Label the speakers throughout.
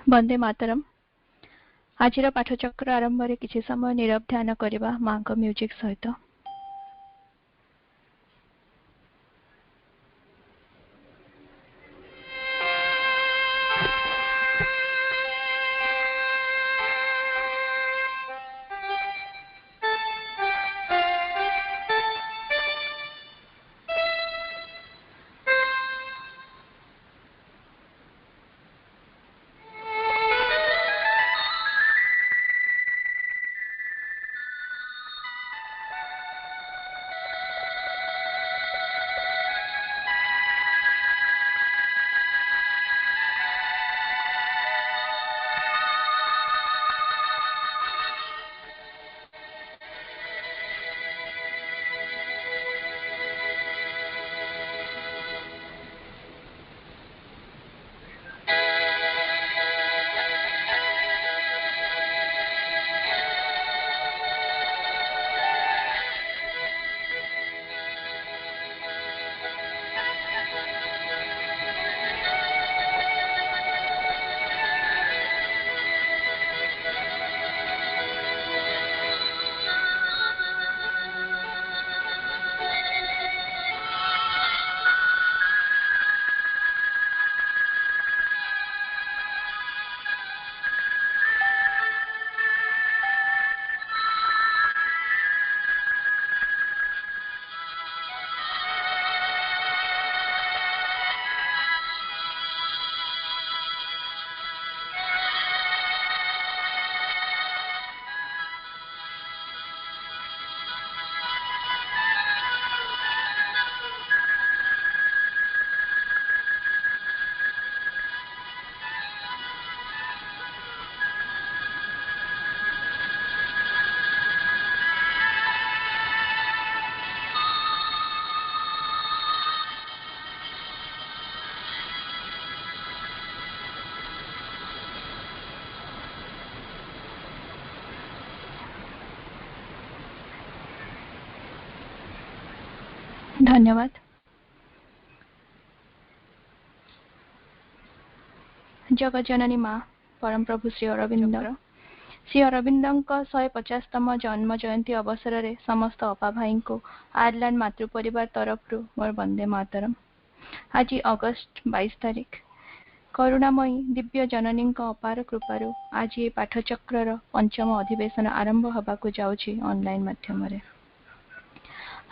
Speaker 1: वंदे मातरम। आज पाठचक्र आरंभ में किसी समय नीरव ध्यान करवा माँ म्यूजिक सहित। धन्यवाद। जगत जननी माँ परम प्रभु श्री अरविंद 150तम जन्म जयंती अवसर में समस्त अपा भाई को आयरलैंड मातृ परिवार तरफ मोर वंदे मातरम। आज अगस्त 22 तारीख करुणामयी दिव्य जननी अपार कृपारू आज ये पाठचक्र पंचम अधिवेशन आरंभ होगाकू जाउछि ऑनलाइन माध्यम रे।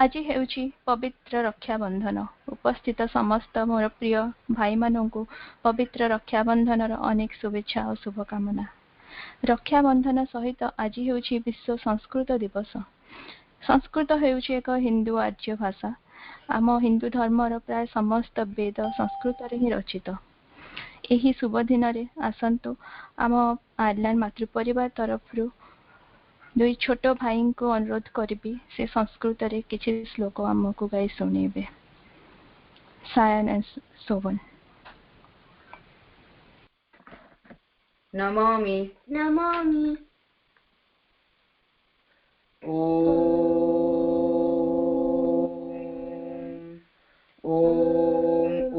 Speaker 1: आज हेउछि पवित्र रक्षाबंधन। उपस्थित समस्त मोर प्रिय भाई मानू पवित्र रक्षाबंधन अनेक शुभेच्छा और शुभकामना। रक्षाबंधन सहित आज हेउछि विश्व संस्कृत दिवस। संस्कृत हेउछि एक हिंदू आर्य भाषा। आम हिंदू धर्मर प्राय समस्त वेद संस्कृत रे ही रचित। एही शुभ दिन रे आसंतु आम आयरलैंड मातृ परिवार तरफ दुई छोट भाई को अनुरोध करी से संस्कृत रे किछि श्लोक आमको गाई सुनेबे। सायन एंड सोवन।
Speaker 2: नमामि
Speaker 3: नमामि
Speaker 2: ॐ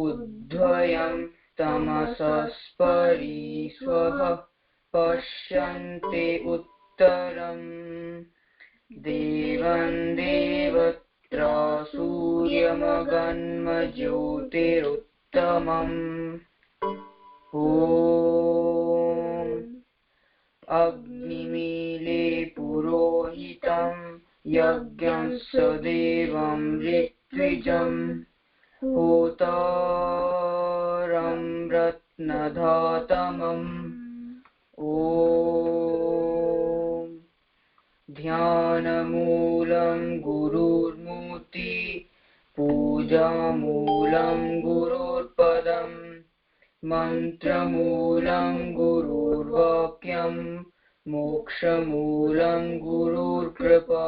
Speaker 2: उद्धयं तमसस्परिस्वः पश्यन्ते उत्तरं देवं देवत्र सूर्यमगन्मज्योतिरुत्तमम् ॐ अग्निमीले पुरोहितं यज्ञं सदेवं ऋत्विजम् होतारं रत्नधातमम् ॐ ध्यानमूलं गुरुर्मूर्ति पूजामूलं गुरुर्पदम् मंत्रमूलं गुरुर्वाक्यं मोक्षमूलं गुरुर्कृपा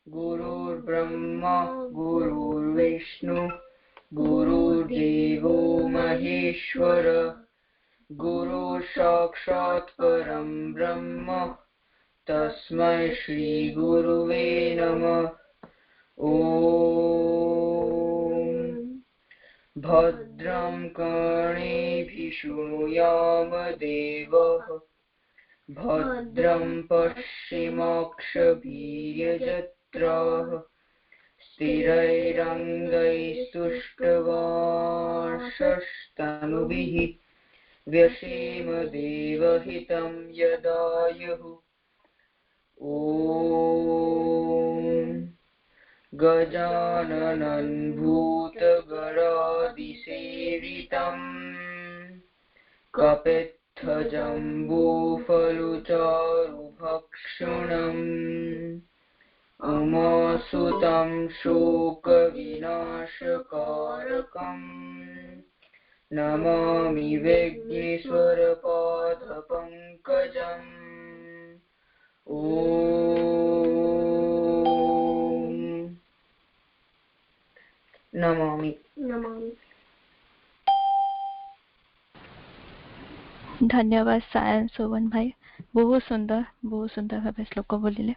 Speaker 2: गुरुर्ब्रह्मा गुरुर्विष्णु गुरुर्देवो महेश्वर गुरु साक्षात् परं ब्रह्म तस्मै श्री गुरुवे नमः। ॐ भद्र भद्रं कर्णेभिः शृणुयाम देवः भद्रं पश्चिमोक्षभिर्यजत्राः स्थिरैरङ्गैस्तुष्टवांशस्तनुभिः व्यसेम देवहितं यदायुः ॐ गजाननं भूतगणादिसेवितम् कपित्थजम्बूफलचारुभक्षणम् उमासुतं शोकविनाशकारकम् नमामि विघ्नेश्वरपादपङ्कजम् ॐ नमामि।
Speaker 1: धन्यवाद सायन सोवन भाई, बहुत सुंदर भाव श्लोक बोलिले।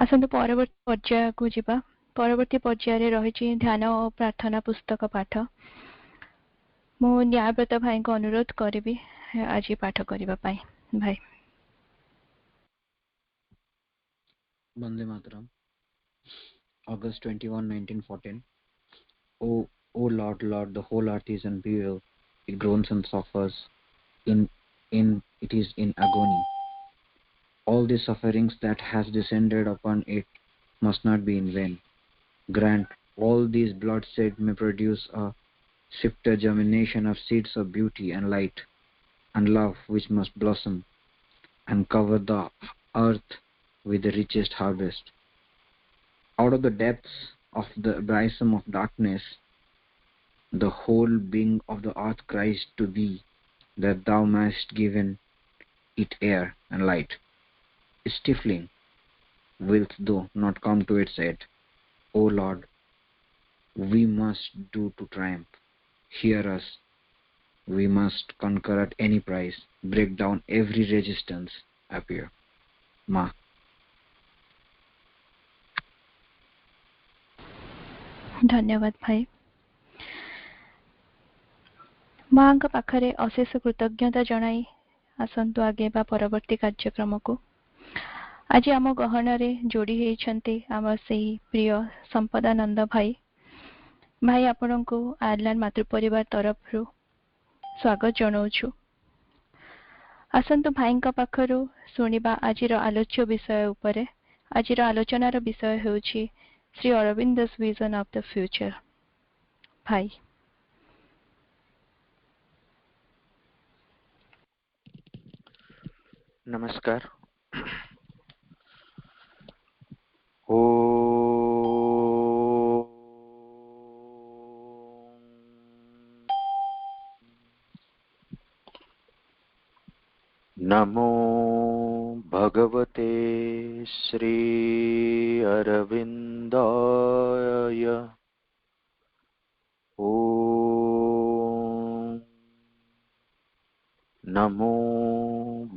Speaker 1: आसतु परवर्ती पर्याय को जीवा। परवर्ती पर्याय रही ध्यान और प्रार्थना पुस्तक पाठ। मु न्यायव्रत भाई को अनुरोध करी आज पाठ करने भाई।
Speaker 3: Vande Mataram, August 21, 1914. O Lord, the whole earth is in bewail. It groans and suffers. It is in agony. All the sufferings that has descended upon it must not be in vain. Grant all these bloodshed may produce a swifter germination of seeds of beauty and light and love, which must blossom and cover the earth with the richest harvest. Out of the depths of the abysm of darkness, the whole being of the earth cries to thee, that thou mayst give it air and light. Stifling wilt thou not come to its aid. O Lord, we must do to triumph. Hear us. We must conquer at any price. Break down every resistance. Appear. Ma.
Speaker 1: धन्यवाद भाई। माँ पाखरे अशेष कृतज्ञता जनाई आसंतु आगे बा परवर्ती कार्यक्रम को। आज आम गहन जोड़ी होती आम से प्रिय संपदानंद भाई। भाई आपण को आयरलैंड मातृपरिवार तरफ स्वागत जनाऊँ। आसंतु भाई पाखरु शुणिबा आजिर आलोच्य विषय उपरे। आजिर आलोचनार विषय होछि Shri अरविंद's vision of the future। भाई
Speaker 4: नमस्कार। नमो भगवते श्री अरविन्दाय। ॐ नमो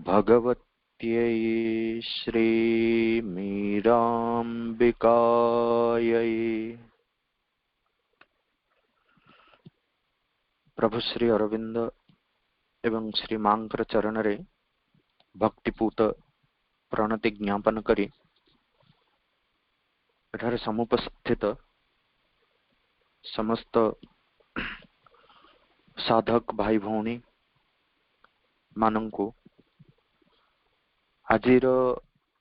Speaker 4: भगवत्यै श्री मीराम्बिकायै। प्रभु श्री अरविंद एवं श्री मांकर चरण रे भक्तिपूत प्रणति ज्ञापन करी एठारे समुपस्थित समस्त साधक भाई भौणी मानंकु आजिर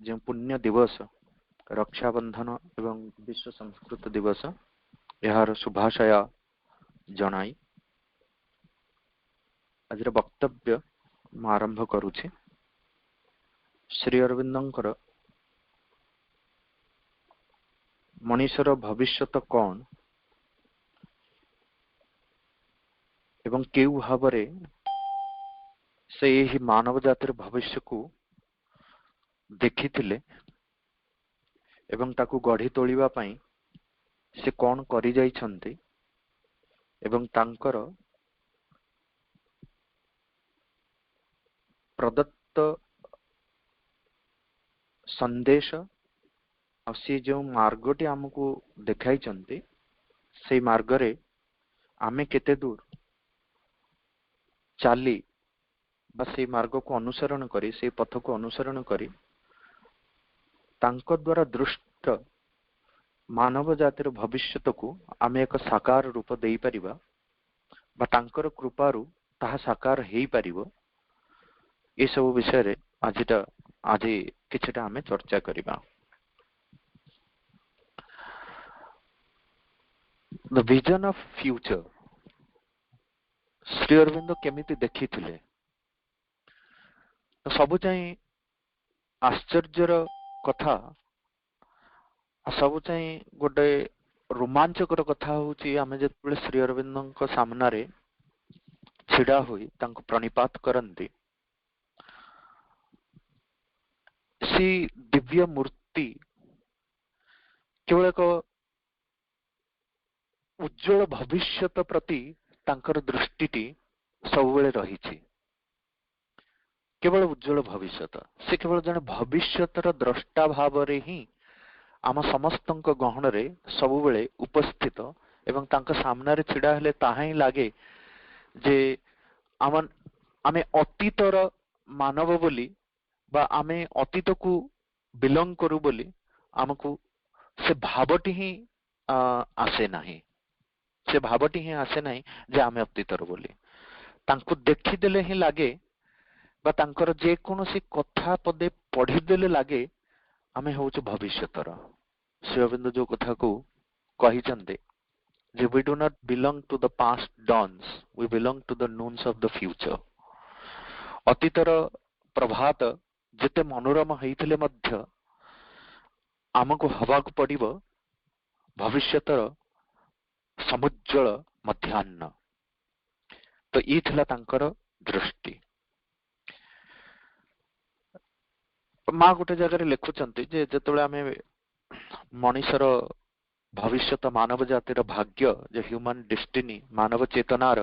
Speaker 4: जो पुण्य दिवस रक्षाबंधन एवं विश्व संस्कृत दिवस यार शुभाशया जनाई आजिर वक्तव्य आरंभ करुछि। श्री अरविंदंकर मनीषर भविष्यत कौन एवं केउ भावरे से यही मानव जातिर भविष्य को देखिथिले एवं ताकू गढ़ी तोलिबा पई से कौन करि जाइछन्ति एवं तांकर प्रदत्त संदेश सी जो मार्गटी आमको देखाई से मार्ग रे आमे केते दूर चाली बा से मार्ग को अनुसरण करी से पथ को अनुसरण करी तांको द्वारा दृष्ट मानव जातिर भविष्यत को आमे एक साकार रूप देई परिबा बा तांकर कृपारु ताहा साकार हेई परिबो ए सब विषय रे आज किछटा आमे चर्चा करिबा। The vision of future Shri Aurobindo केमिति देखिथिले तो सबु चाहिँ आश्चर्यर कथा सबु चाहिँ गोटे रोमांचकर कथा होची आमे जेतबेले श्री अरविंदଙ୍କ सामनारे छिड़ा होई तांको प्रणिपात करंती सी दिव्य मूर्ति केवल एक उज्जवल भविष्यत प्रति तांकर दृष्टिटी सबुबेले रहिछि केवल उज्जवल भविष्यत से केवल जने भविष्यतर द्रष्टा भाव रे ही आम समस्तଙ୍କ गहन रे सबुबेले उपस्थित एवं तांका सामना रे छिड़ा हेले ताहा ही लागे जे आमे अतीतर मानव बोली बा आमे अतीत को बिलोंग करू बोली आमको से भावटी ही आसे नाही से भावटी ही आसे नाही जे आमे अतीतर बोली तांको देखि देले ही लागे बा तांकर जे कोनोसी कथा पदे पढ़ी देले लागे आमे होउछ भविष्यतर श्री अरविंद जो कथा को कहि चंदे जे we do not belong to the past dawns we belong to the noons of the future अतीतर प्रभात जेते मनोरम हेइथिले मध्य आमको हवाक पड़िबो भविष्यतर समुज्जवल मध्याह्न तो ई थिला तांकर दृष्टि माँ गोटे जगह लिखुचंती जे जेतबेले आमे मनुष्यर भविष्यत मानव जातिर भाग्य जे ह्यूमन डेस्टिनी मानव चेतनार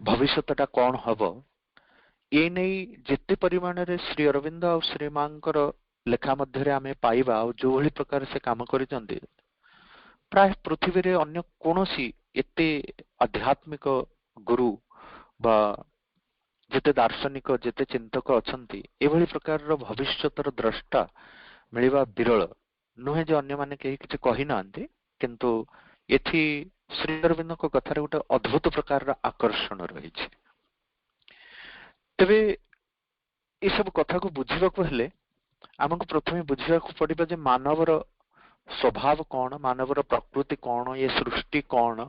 Speaker 4: भविष्यतटा कौन हबो ए नै जेते परिमाण रे श्री अरविंद और श्री मांकर लेखा मध्य रे आमे पाइबा और जो भली प्रकार से काम करिसंती प्राय पृथ्वी रे अन्य कोनोसी एते आध्यात्मिक गुरु बा जेते दार्शनिक जेते चिंतक अछंती एभली प्रकार रो भविष्यतर द्रष्टा मिलिबा विरल नुहे जे अन्य माने केही किछ कहि नांती किंतु एथि श्री अरविंद को कथारे गोटे अद्भुत प्रकार रा आकर्षण रही छै तबे ए सब कथा को बुझिबा को हेले हमको प्रथमे बुझिबा को पड़िबा जे मानवर स्वभाव कौन मानवर प्रकृति कौन ये सृष्टि कौन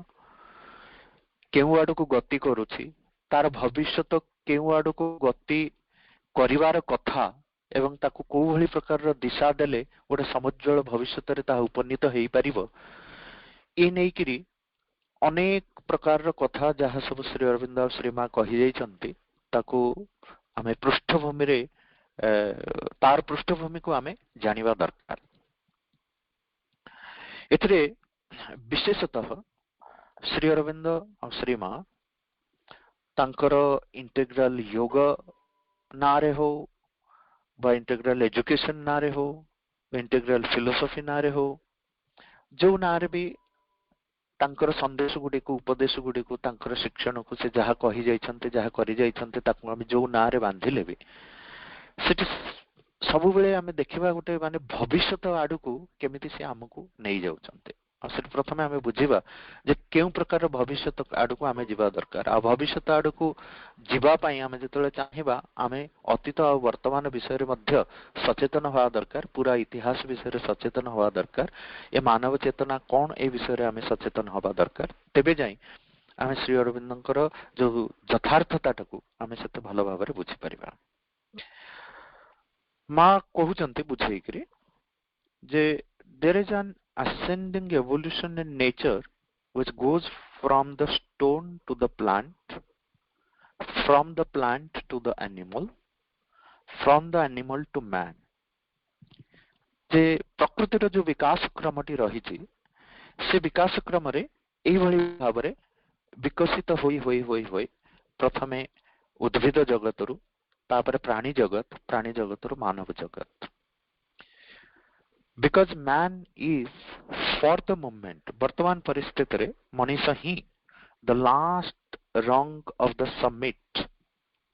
Speaker 4: केउ आडो को गति करूछि तार भविष्यत केउ आडो को गति करिवार कथा एवं ताकू को भली प्रकार दिशा देले गोटे समुज्जवल भविष्यत रे ता उपनीत हेई परिबो ए नै किरी अनेक प्रकार कथा जहाँ सब श्री अरविंद और श्री माँ कहि जाइछंती ताकू आमे पृष्ठभूमि रे तार पृष्ठभूमि को आमे जानिबा दरकार एथरे विशेषतः श्री अरविंद और श्री माँ तांकर इंटेग्रल योग नारे हो बा इंटेग्रल एजुकेशन नारे हो इंटेग्रल फिलोसफी नारे हो जो नारे भी तांकर संदेश गुडी को उपदेश गुडी को तांकर शिक्षण को से जहा कहि जाइछन्ते जहा करि जाइछन्ते ताकू हम जो नारे बांधिले भी सेठी सबु बेले हमें देखिबा गोटे माने भविष्यत आडू को केमिति से हमकु नै जाउछन्ते और से प्रथमे हमें बुझिबा जे केउ प्रकार भविष्यत आडू को हमें जिबा दरकार आ भविष्यत आडू को जिबा पई हमें जतले चाहिबा हमें अतीत और वर्तमान विषय रे मध्य सचेतन होवा दरकार पूरा इतिहास विषय रे सचेतन होवा दरकार ए मानव चेतना कौन ए विषय रे हमें सचेतन होवा दरकार तेबे जाई हमें श्री अरविंदंकर जो यथार्थताटकू हमें सेते भलो भाबरे बुझि परिबा मां कहउचंती बुझेई करी जे there is an ascending evolution in nature which goes from the stone to the plant, from the plant to the animal, from the animal to man. जे प्रकृति रो जो विकास क्रमटी रही छी से विकास क्रम रे एही भली भाबरे विकसित होई होई होई होई प्रथमे उद्भिद जगत रु तापर प्राणी जगत रु मानव जगत because man is for the moment वर्तमान परिस्थिति रे मनीष ही the last rung of the summit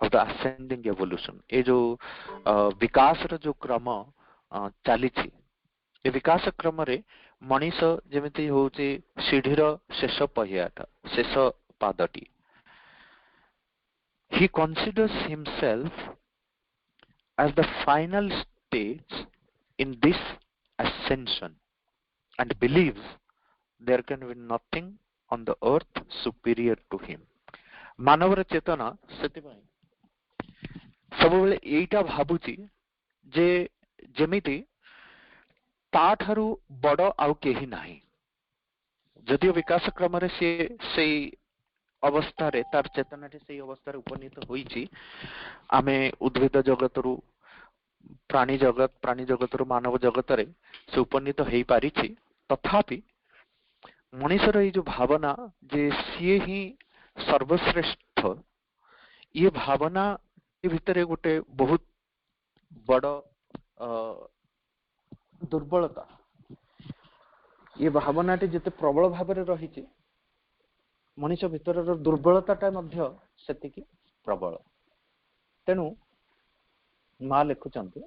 Speaker 4: of the ascending evolution. ए जो विकास रो जो क्रम चलीछि ए विकास क्रम रे मनीष जेमिति होउछि सीढ़ीर शेष पहियाटा शेष पादटी. He considers himself as the final stage in this ascension and believes there can be nothing on the earth superior to him. मानवर चेतना सेतिपई सबवेले एइटा भाबुची जे जेमिति ताठारु बड़ आउ केही नाही. जदियो विकास क्रम रे से अवस्था रे तार चेतना से अवस्था रे उपनीत होईची. आमे उद्भिद जगत रु प्राणी जगत रु मानव जगत रे से उपनीत हेई पारिछि. तथापि मनुष्यर ये जो भावना जे सीए ही सर्वश्रेष्ठ ये भावना ये भितर गोटे बहुत बड़ दुर्बलता. ये भावना जिते प्रबल भाव में रही मनुष्य भितर दुर्बलता सेतिकी प्रबल. तेणु माँ लिखुचंती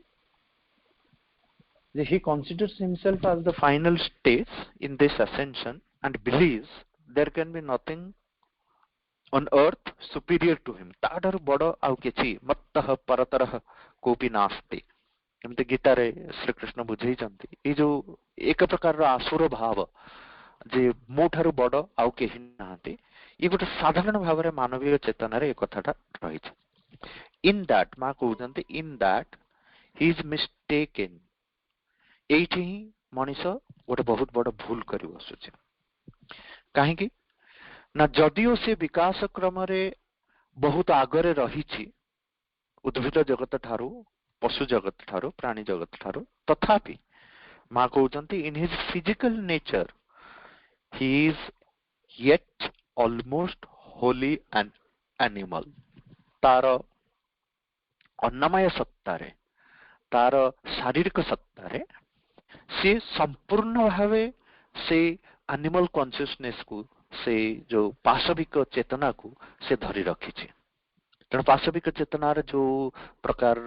Speaker 4: he considers himself as the final stage in this ascension and believes there can be nothing on earth superior to him. ताडर बड़ आउ किछि मत्तः परतरः कोपि नास्ति. एमते गीता रे श्री कृष्ण बुझेई चंती. ए जो एक प्रकार आसुर भाव जे मोठारु बड़ आउ केहि नाहंती ये गोटे साधारण भाव रे मानवीय चेतना रे एक कथाटा रही छै. इन दैट मां कहउचंती in that he is mistaken. एठी ही मनीष गोटे बहुत बड़ भूल करि बसुचे. काहेकि ना जदियो से विकास क्रम रे बहुत आगरे रही उद्भिद जगत ठारू पशु जगत ठारू प्राणी जगत ठारू तथापि माँ कहउचंती in his physical nature he is yet almost wholly an animal. तार अन्नमय सत्ता रे तार शारीरिक सत्ता रे से संपूर्ण भावे से एनिमल कॉन्शियसनेस को से जो पाशविक चेतना को से धरी रखी. तेणु पाशविक चेतनार जो प्रकार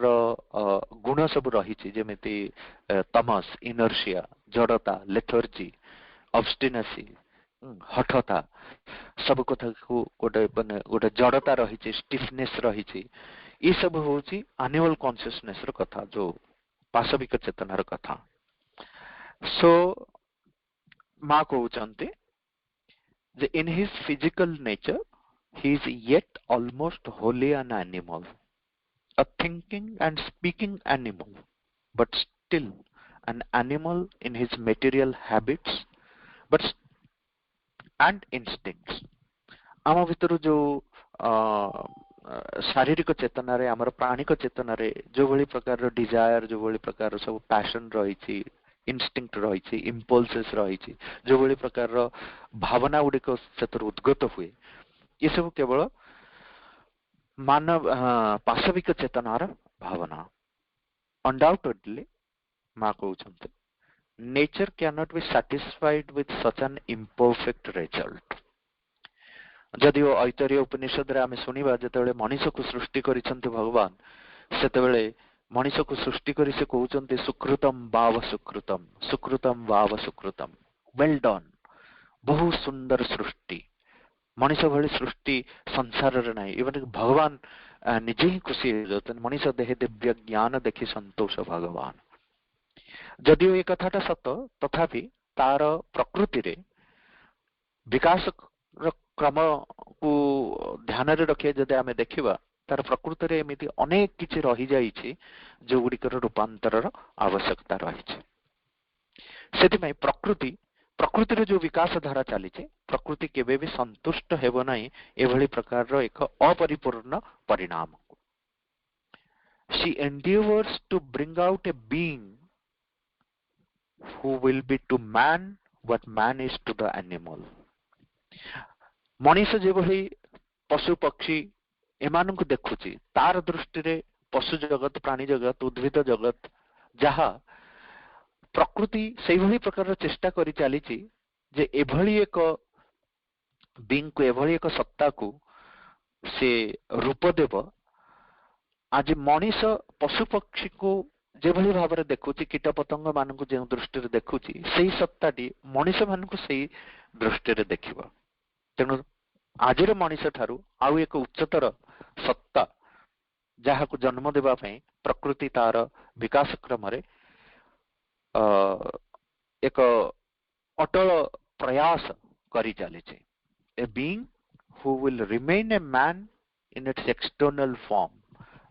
Speaker 4: गुण सब रही जेमिति तमस इनर्शिया जड़ता लेथर्जी ऑब्स्टिनेसी हठता सब कथा को गोटे गोटे जड़ता रही स्टिफनेस रही ये सब होची एनिमल कॉन्शियसनेस र कथा जो पाशविक चेतनार कथा. सो माँ कहउचंती in his physical nature he is yet almost wholly an animal, a thinking and speaking animal, but still an animal in his material habits but and instincts. आम भितर जो शारीरिक चेतना रे आमर प्राणिक चेतना रे जो भली प्रकार डिजायर जो भली प्रकार सब पैशन रही इंस्टिंक्ट रही इम्पल्सेस रही जो भली प्रकार भावना गुड़िक से उद्गत हुए ये सब केवल मानव पाशविक चेतनार भावना. अनडाउटेडली माँ कहउचंती nature can not be satisfied with such an imperfect result. जदिओ ऐतरीय उपनिषद रे आमे सुनिबा जेतेबेले मनुष्य को सृष्टि करिसंती भगवान सेतेबेले मनुष्य को सृष्टि करी से कहउचंती सुकृतम वाव सुकृतम सुकृतम वाव सुकृतम वेल डन. बहुत सुंदर सृष्टि मनुष्य भली सृष्टि संसार रे नाही. इवन भगवान निजे ही खुशी होते मनुष्य देह दिव्य ज्ञान देखि संतोष भगवान. जदिओ ये कथाटा सत तथापि तार प्रकृति रे विकास क्रम को ध्यान रे रखिए जदि आमे देखिबा तार प्रकृति रे एमिति अनेक किछि रही जाइछि जो गुडिकर रूपांतरर आवश्यकता रही. सेतिमै प्रकृति रे जो विकास धारा चली प्रकृति केबे भी संतुष्ट हेबो नाही एभली प्रकार रो एक अपरिपूर्ण परिणाम. She endeavours to bring out a being who will be to man what man is to the animal. मनुष्य जे भली पशु पक्षी एमान को देखुची तार दृष्टि रे पशु जगत प्राणी जगत उद्भिद जगत जहा प्रकृति से भली प्रकार चेष्टा करी चली जे एभली एक बीइंग को एभଳି एक सत्ता को से रूप देव आज मनीष पशु पक्षी को जेभଳି भाବରେ ଦେଖୁଛି କୀଟ ପତଙ୍ଗ ମାନଙ୍କୁ ଯେଉଁ ଦୃଷ୍ଟିରେ ଦେଖୁଛି ସେହି ସତ୍ତାଟି ମଣିଷ ମାନଙ୍କୁ ସେହି ଦୃଷ୍ଟିରେ ଦେଖିବ। ତେଣୁ ଆଜିର ମଣିଷ ଠାରୁ ଆଉ ଏକ ଉଚ୍ଚତର ସତ୍ତା ଯାହାକୁ ଜନ୍ମ ଦେବା ପାଇଁ ପ୍ରକୃତି ତାର ବିକାଶ କ୍ରମରେ ଏକ ଅଟଳ ପ୍ରୟାସ କରି ଚାଲିଛି। ଏ being who will remain a man in its external form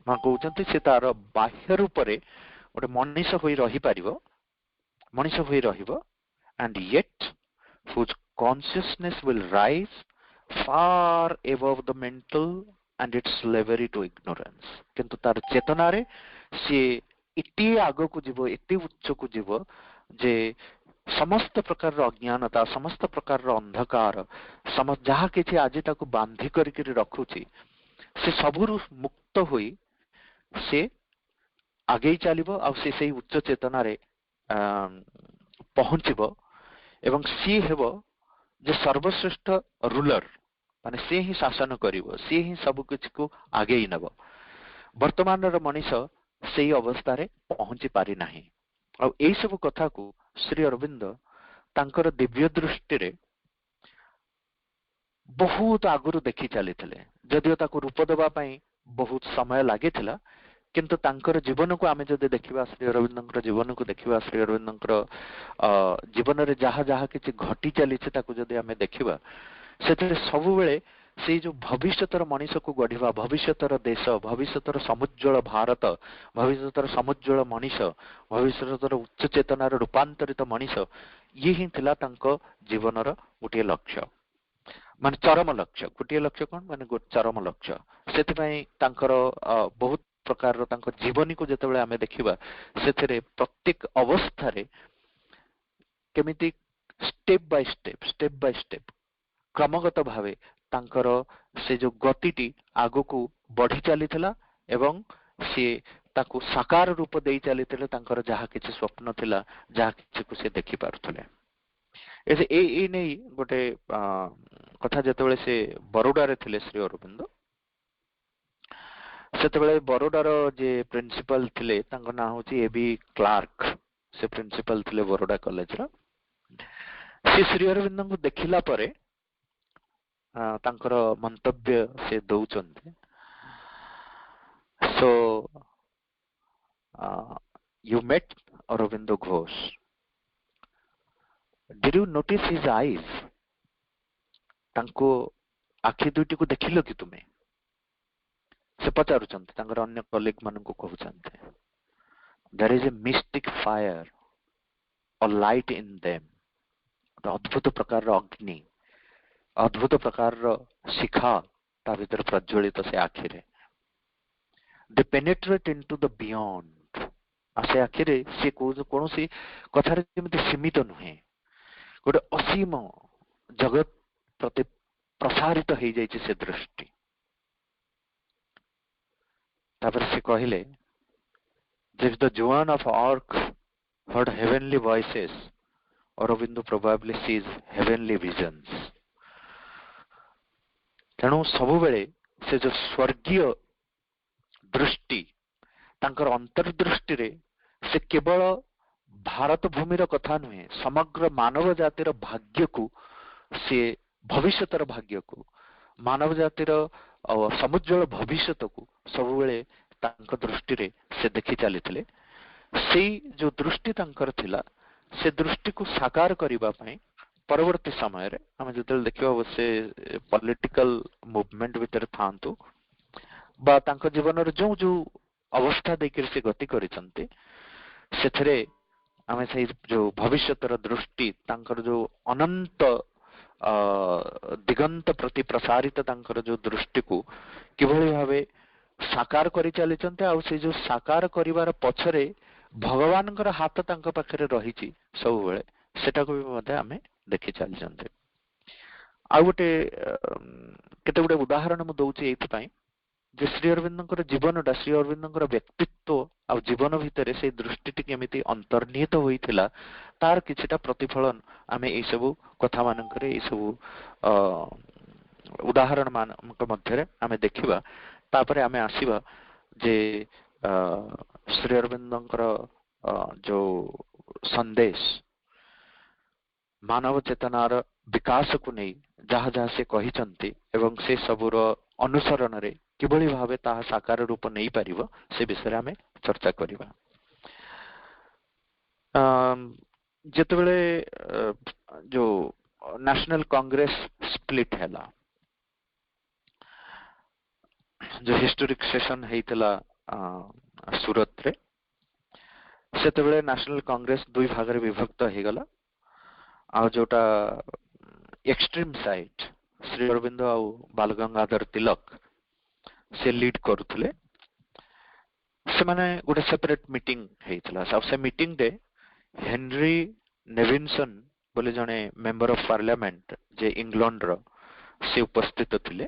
Speaker 4: କହୁଛନ୍ତି ସେ ତାର ବାହ୍ୟ ରୂପରେ ଗୋଟେ ମଣିଷ ହୋଇ ରହିପାରିବ, ମଣିଷ ହୋଇ ରହିବ, and yet whose consciousness will rise far above the mental and its slavery to ignorance। କିନ୍ତୁ ତାର ଚେତନାରେ ସିଏ ଏତେ ଆଗକୁ ଯିବ, ଏତେ ଉଚ୍ଚକୁ ଯିବ ଯେ ସମସ୍ତ ପ୍ରକାରର ଅଜ୍ଞାନତା, ସମସ୍ତ ପ୍ରକାରର ଅନ୍ଧକାର, ଯାହା କିଛି ଆଜି ତାକୁ ବାନ୍ଧି କରିକି ରଖୁଛି ସେ ସବୁରୁ ମୁକ୍ତ ହୋଇ ସେ ଆଗେଇ ଚାଲିବ ଆଉ ସେ ସେଇ ଉଚ୍ଚ ଚେତନାରେ ପହଞ୍ଚିବ ଏବଂ ସିଏ ହେବ ଯେ ସର୍ବଶ୍ରେଷ୍ଠ ରୁଲର, ମାନେ ସିଏ ହିଁ ଶାସନ କରିବ, ସିଏ ହିଁ ସବୁ କିଛିକୁ ଆଗେଇ ନେବ। ବର୍ତ୍ତମାନର ମଣିଷ ସେଇ ଅବସ୍ଥାରେ ପହଞ୍ଚି ପାରିନାହିଁ। ଆଉ ଏଇ ସବୁ କଥାକୁ ଶ୍ରୀ ଅରବିନ୍ଦ ତାଙ୍କର ଦିବ୍ୟ ଦୃଷ୍ଟିରେ ବହୁତ ଆଗରୁ ଦେଖି ଚାଲିଥିଲେ, ଯଦିଓ ତାକୁ ରୂପ ଦେବା ପାଇଁ ବହୁତ ସମୟ ଲାଗିଥିଲା, କିନ୍ତୁ ତାଙ୍କର ଜୀବନକୁ ଆମେ ଯଦି ଦେଖିବା, ଶ୍ରୀ ଅରବିନ୍ଦଙ୍କର ଜୀବନକୁ ଦେଖିବା, ଶ୍ରୀ ଅରବିନ୍ଦଙ୍କର ଜୀବନରେ ଯାହା ଯାହା କିଛି ଘଟି ଚାଲିଛି ତାକୁ ଯଦି ଆମେ ଦେଖିବା, ସେଥିରେ ସବୁବେଳେ ସେଇ ଯୋଉ ଭବିଷ୍ୟତର ମଣିଷକୁ ଗଢିବା, ଭବିଷ୍ୟତର ଦେଶ, ଭବିଷ୍ୟତର ସମୁଜ୍ଜ୍ୱଳ ଭାରତ, ଭବିଷ୍ୟତର ସମୁଜ୍ଜ୍ୱଳ ମଣିଷ, ଭବିଷ୍ୟତର ଉଚ୍ଚ ଚେତନାର ରୂପାନ୍ତରିତ ମଣିଷ, ଇଏ ହିଁ ଥିଲା ତାଙ୍କ ଜୀବନର ଗୋଟିଏ ଲକ୍ଷ୍ୟ, ମାନେ ଚରମ ଲକ୍ଷ୍ୟ। ଗୋଟିଏ ଲକ୍ଷ୍ୟ କଣ, ମାନେ ଚରମ ଲକ୍ଷ୍ୟ। ସେଥିପାଇଁ ତାଙ୍କର ବହୁତ ପ୍ରକାରର ତାଙ୍କ ଜୀବନୀକୁ ଯେତେବେଳେ ଆମେ ଦେଖିବା, ସେଥିରେ ପ୍ରତ୍ୟେକ ଅବସ୍ଥାରେ କେମିତି ଷ୍ଟେପ ବାଇ ଷ୍ଟେପ କ୍ରମଗତ ଭାବେ ତାଙ୍କର ସେ ଯୋଉ ଗତିଟି ଆଗକୁ ବଢି ଚାଲିଥିଲା ଏବଂ ସିଏ ତାକୁ ସାକାର ରୂପ ଦେଇ ଚାଲିଥିଲେ ତାଙ୍କର ଯାହା କିଛି ସ୍ୱପ୍ନ ଥିଲା, ଯାହା କିଛିକୁ ସେ ଦେଖିପାରୁଥିଲେ। ଏଇ ନେଇ ଗୋଟେ କଥା, ଯେତେବେଳେ ସେ ବରୋଡାରେ ଥିଲେ ଶ୍ରୀ ଅରବିନ୍ଦ, ସେତେବେଳେ ବରୋଡାର ଯେ ପ୍ରିନ୍ସିପାଲ ଥିଲେ ତାଙ୍କ ନାଁ ହଉଛି ଏ.ବି. କ୍ଲାର୍କ, ସେ ପ୍ରିନ୍ସିପାଲ ଥିଲେ ବରୋଡା କଲେଜର। ସେ ଶ୍ରୀ ଅରବିନ୍ଦଙ୍କୁ ଦେଖିଲା ପରେ ତାଙ୍କର ମନ୍ତବ୍ୟ ସେ ଦଉଛନ୍ତି। So you met Aurobindo Ghosh, did you notice his eyes? ତାଙ୍କୁ ଆଖି ଦୁଇଟିକୁ ଦେଖିଲ କି ତୁମେ? ସେ ପଚାରୁଛନ୍ତି, ତାଙ୍କର ଅନ୍ୟ କଲିଗ ମାନଙ୍କୁ କହୁଛନ୍ତି। there is a mystic fire or light in them, ଅଦ୍ଭୁତ ପ୍ରକାରର ଅଗ୍ନି, ଅଦ୍ଭୁତ ପ୍ରକାରର ଶିଖା ତା ଭିତରେ ପ୍ରଜ୍ୱଳିତ ସେ ଆଖିରେ। they penetrate into the beyond, ଆଉ ସେ ଆଖିରେ ସେ କୌଣସି କଥାରେ ଯେମିତି ସୀମିତ ନୁହେଁ, ଗୋଟେ ଅସୀମ ଜଗତ ପ୍ରତି ପ୍ରସାରିତ ହେଇଯାଇଛି ସେ ଦୃଷ୍ଟି। ତାପରେ ସେ କହିଲେ, if the Juan of Arc heard heavenly voices, Aurobindo probably sees heavenly visions। ତେଣୁ ସବୁବେଳେ ସେ ଯୋଉ ସ୍ୱର୍ଗୀୟ ଦୃଷ୍ଟି ତାଙ୍କର ଅନ୍ତର୍ଦୃଷ୍ଟିରେ ସେ କେବଳ ଭାରତ ଭୂମିର କଥା ନୁହେଁ, ସମଗ୍ର ମାନବ ଜାତିର ଭାଗ୍ୟକୁ, ସେ ଭବିଷ୍ୟତର ଭାଗ୍ୟକୁ, ମାନବ ଜାତିର ସମୁଜ୍ଜ୍ୱଳ ଭବିଷ୍ୟତକୁ ସବୁବେଳେ ତାଙ୍କ ଦୃଷ୍ଟିରେ ସେ ଦେଖି ଚାଲିଥିଲେ। ସେଇ ଯୋଉ ଦୃଷ୍ଟି ତାଙ୍କର ଥିଲା, ସେ ଦୃଷ୍ଟିକୁ ସାକାର କରିବା ପାଇଁ ପରବର୍ତ୍ତୀ ସମୟରେ ଆମେ ଯେତେବେଳେ ଦେଖିବା, ସେ ପଲିଟିକାଲ ମୁଭମେଣ୍ଟ ଭିତରେ ଥାଆନ୍ତୁ ବା ତାଙ୍କ ଜୀବନର ଯୋଉ ଯୋଉ ଅବସ୍ଥା ଦେଇକରି ସେ ଗତି କରିଛନ୍ତି, ସେଥିରେ ଆମେ ସେଇ ଯୋଉ ଭବିଷ୍ୟତର ଦୃଷ୍ଟି, ତାଙ୍କର ଯୋଉ ଅନନ୍ତ ଦିଗନ୍ତ ପ୍ରତି ପ୍ରସାରିତ ତାଙ୍କର ଯୋଉ ଦୃଷ୍ଟିକୁ କିଭଳି ଭାବେ ସାକାର କରି ଚାଲିଛନ୍ତି, ଆଉ ସେ ଯୋଉ ସାକାର କରିବାର ପଛରେ ଭଗବାନଙ୍କର ହାତ ତାଙ୍କ ପାଖରେ ରହିଛି ସବୁବେଳେ, ସେଟାକୁ ବି ମଧ୍ୟ ଆମେ ଦେଖି ଚାଲିଛନ୍ତି। ଆଉ ଗୋଟେ କେତେ ଗୁଟେ ଉଦାହରଣ ମୁଁ ଦଉଛି ଏଇଥିପାଇଁ ଯେ ଶ୍ରୀ ଅରବିନ୍ଦଙ୍କର ଜୀବନଟା, ଶ୍ରୀ ଅରବିନ୍ଦଙ୍କର ବ୍ୟକ୍ତିତ୍ୱ ଆଉ ଜୀବନ ଭିତରେ ସେଇ ଦୃଷ୍ଟିଟି କେମିତି ଅନ୍ତର୍ନିହିତ ହୋଇଥିଲା, ତାର କିଛିଟା ପ୍ରତିଫଳନ ଆମେ ଏଇ ସବୁ କଥା ମାନଙ୍କରେ, ଏଇ ସବୁ उदाहरण ମାନଙ୍କ ମଧ୍ୟରେ ଆମେ ଦେଖିବା ତାପରେ ଆମେ ଆସିବା ଯେ ଶ୍ରୀ ଅରବିନ୍ଦଙ୍କର ଯୋଉ ସନ୍ଦେଶ ମାନବ ଚେତନାର ବିକାଶକୁ ନେଇ ଯାହା ଯାହା ସେ କହିଛନ୍ତି ଏବଂ ସେ ସବୁର ଅନୁସରଣରେ କିଭଳି ଭାବେ ତାହା ସାକାର ରୂପ ନେଇପାରିବ ସେ ବିଷୟରେ ଆମେ ଚର୍ଚ୍ଚା କରିବା। ଯେତେବେଳେ ଯୋଉ ନ୍ୟାସନାଲ କଂଗ୍ରେସ ସ୍ପ୍ଲିଟ ହେଲା, जो हिस्टोरिक सेशन ହେଇଥିଲା ସୁରତରେ, ସେତେବେଳେ ନ୍ୟାସନାଲ କଂଗ୍ରେସ ଦୁଇ ଭାଗରେ ବିଭକ୍ତ ହେଇଗଲା। ଆଉ ଯୋଉଟା ଏକ୍ସଟ୍ରିମ ସାଇଡ ଶ୍ରୀ ଅରବିନ୍ଦ ଆଉ ବାଲଗଙ୍ଗାଧର ତିଲକ ସେ ଲିଡ କରୁଥିଲେ। ସେମାନେ ଗୋଟେ ସେପାରେଟ ମିଟିଂ ହେଇଥିଲା। ସେ ମିଟିଂ ରେ ହେନରୀ ନେଭିନସନ ବୋଲି ଜଣେ ମେମ୍बर ଅଫ ପାର୍ଲାମେଣ୍ଟ ଯେ ଇଂଲଣ୍ଡର ସେ ଉପସ୍ଥିତ ଥିଲେ।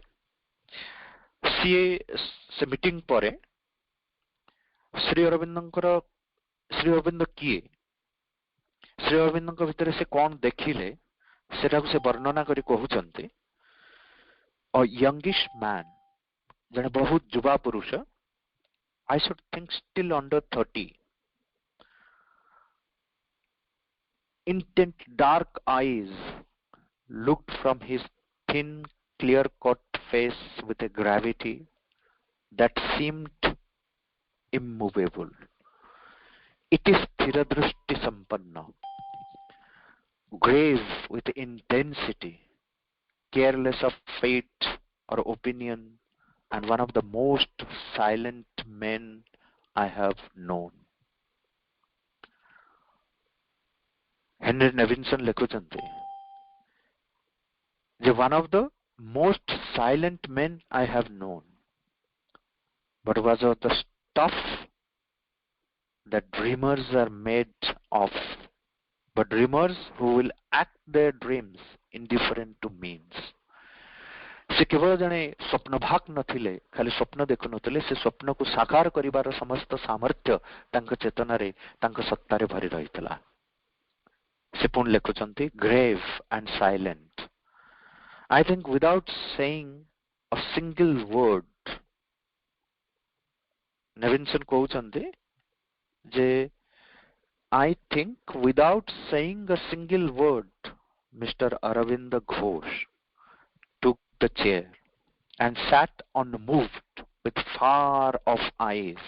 Speaker 4: ସିଏ ସେ ମିଟିଂ ପରେ ଶ୍ରୀ ଅରବିନ୍ଦ କିଏ, ଶ୍ରୀ ଅରବିନ୍ଦଙ୍କ ଭିତରେ ସେ କଣ ଦେଖିଲେ ସେଟାକୁ ସେ ବର୍ଣ୍ଣନା କରି କହୁଛନ୍ତି, ଅ ୟଙ୍ଗିଶ ମ୍ୟାନ, ଜଣେ ବହୁତ ଯୁବା ପୁରୁଷ, I should think still under 30, intent dark eyes looked from his thin clear cut face with a gravity that seemed immovable. It is sthira drushti sampanna, grave with intensity, careless of fate or opinion, and one of the most silent men I have known. Henry Nevinson लिखुचंते, J one of the most silent men I have known, but was of the stuff that dreamers are made of, but dreamers who will act their dreams indifferent to means. से केवल जने स्वप्नभाग नथिले, खाली स्वप्न देखु नथिले, से स्वप्न को साकार करिवार समस्त सामर्थ्य तांक चेतनारे तांक सत्तारे भरी रहितला। से पुन लेखुचंती, grave and silent. I think without saying a single word, Nevinson कहउचंती J I think without saying a single word, Mr. Aravind Ghosh took the chair and sat unmoved with far off eyes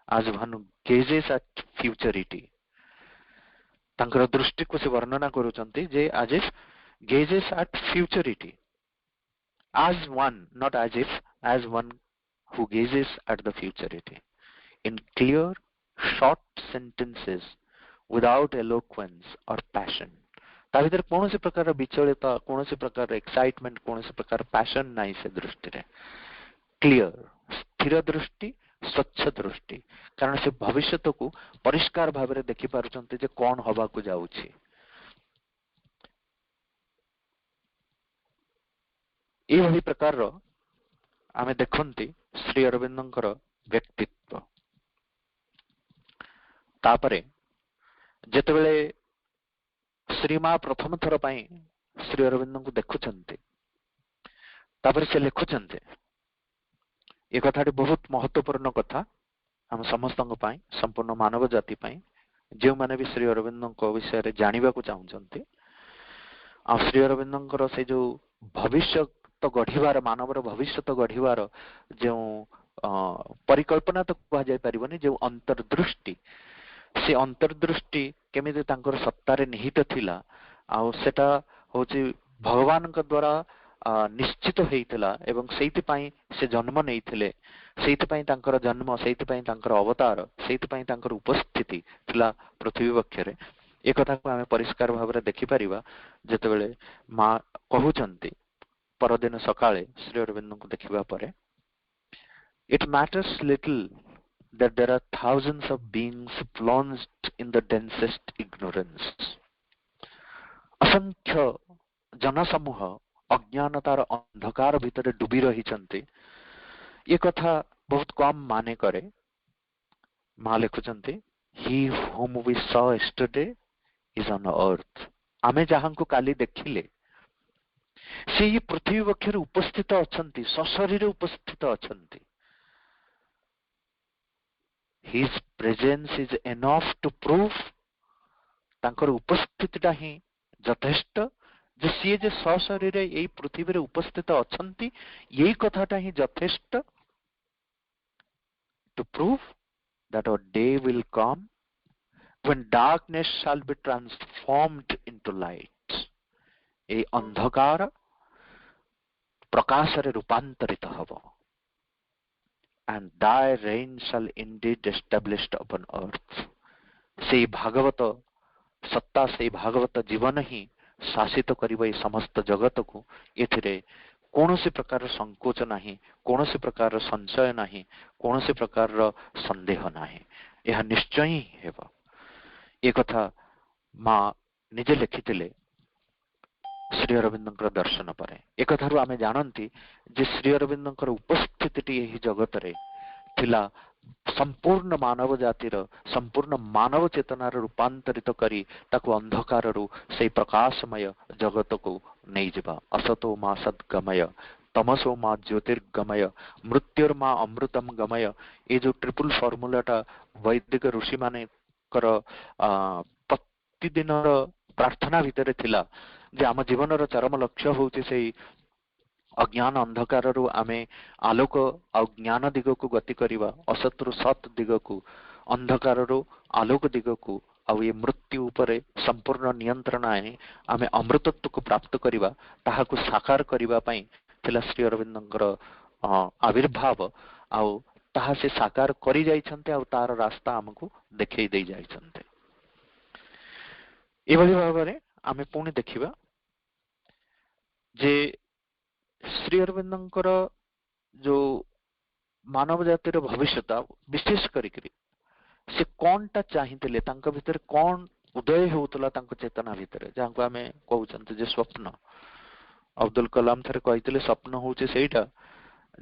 Speaker 4: as one gazes at futurity. तांकर दृष्टि को से वर्णना करूचंती जे as if gazes at futurity, as one, not as if, as one who gazes at the futurity in clear short sentences without eloquence or passion. ता भीतर कौन से प्रकार विचलिता, कौन से प्रकार एक्साइटमेंट, कौन से प्रकार पैशन नहीं से दृष्टि रे, क्लियर स्थिर दृष्टि, स्वच्छ दृष्टि, कारण से भविष्यत को परिष्कार भाव में देखि पारुचंती जे कौन हवा को जाउछि। एभली प्रकार रो आमे देखंती श्री अरविंदंकर व्यक्तित्व। तापरे जेतेबेले श्रीमा प्रथम थर पाई श्री अरविंद को देखुचंती, तापर से लिखुचंती, ये कथाटी बहुत महत्वपूर्ण कथा हम समस्तंग पाई, संपूर्ण मानव जाति पाई, जो माने भी श्री अरविंद को विषय रे जानिबा को चाहुचंती। आ श्री अरविंदंकर से जो भविष्य तो गढ़िवार, मानवर भविष्य तो गढ़िवार जो परिकल्पना तो कह जाय परिबनी, जो अंतर्दृष्टि, से अंतर्दृष्टि केमिति तांकर सत्तारे निहित थिला, आ सेटा होची भगवान का द्वारा निश्चित हेइथिला एवं सेति पई से जन्म नेइथिले, सेति पई तांकर जन्म, सेति पई तांकर अवतार, सेति पई तांकर उपस्थिति थिला पृथ्वी वक्षरे। एक कथा को हमें परिष्कार भाव रे देखि परिबा जेतेबेले मा कहउचंती परदिन सकाळे श्री अरविंद को देखिबा परे, it matters little that there are thousands of beings plunged in the densest ignorance. असंख्य जनसमूह अज्ञानतार अंधकार भितर डूबी रहिचंती, ये कथा बहुत कम माने करे। मां लिखुचंती, he whom we saw yesterday is on earth. आमे जहां को काली देखिले से ये पृथ्वी वक्षर उपस्थित अछंती, सशरीर उपस्थित अछंती। His presence is enough to prove तांकर उपस्थितिटा ही यथेष्ट जे सी जे सशरीर यही पृथ्वी उपस्थित अछंती, यही कथाटा ही यथेष्ट to prove that a day will come when darkness shall be transformed into light. ए अंधकार प्रकाश रे रूपांतरित hub, and thy reign shall indeed established upon earth. से भागवत सत्ता, से भागवत जीवन ही शासित करिबा ए समस्त जगत को। एथिरे कौनसी प्रकार संकोच नाही, कौनसी प्रकार संशय नाही, कौनसी प्रकार संदेह नाही, यह निश्चय ही हेबा। ए कथा माँ निजे लिखिथिले श्री अरविंदर दर्शन पर। एक कथारु आमे जानंती जे श्री अरविंदर उपस्थिति यही जगत रे थिला संपूर्ण मानव जातिर, संपूर्ण मानव चेतनार रूपांतरित करी ताकु अंधकार रु से प्रकाशमय जगत को नहीं जिबा। असतो मा सद्गमय, तमसो मा ज्योतिर्गमय, मृत्युर मा अमृतम गमय। ये जो ट्रिपल फॉर्मूलाटा वैदिक ऋषि माने कर प्रतिदिन प्रार्थना भितर थिला जे आम जीवन चरम लक्ष्य होउछि से अज्ञान अंधकार रु आमे आलोक आ ज्ञान दिग को गति करिवा, असत रु सत दिग को, अंधकार रु आलोक दिग को, आ ये मृत्यु उपरे संपूर्ण नियंत्रण आए आमे अमृतत्व को प्राप्त करिवा, ताहा को साकार करिवा पई थिला श्री अरविंदर आविर्भाव। आ ताहा से साकार करि जाइछन्ते, आ तार रास्ता हमको देखै देई जाइछन्ते। एभली भाबरे आमे पुणी देखिबा जे श्री अरविंदर जो मानव जातिर भविष्यता विशेष करिकरी से कौनटा चाहिए, तांका भितर कौन उदय होउतला तांको चेतना भितर, जांको आमे कहउचंते जे स्वप्न। अब्दुल कलाम थरे कहितले स्वप्न होउचे सेटा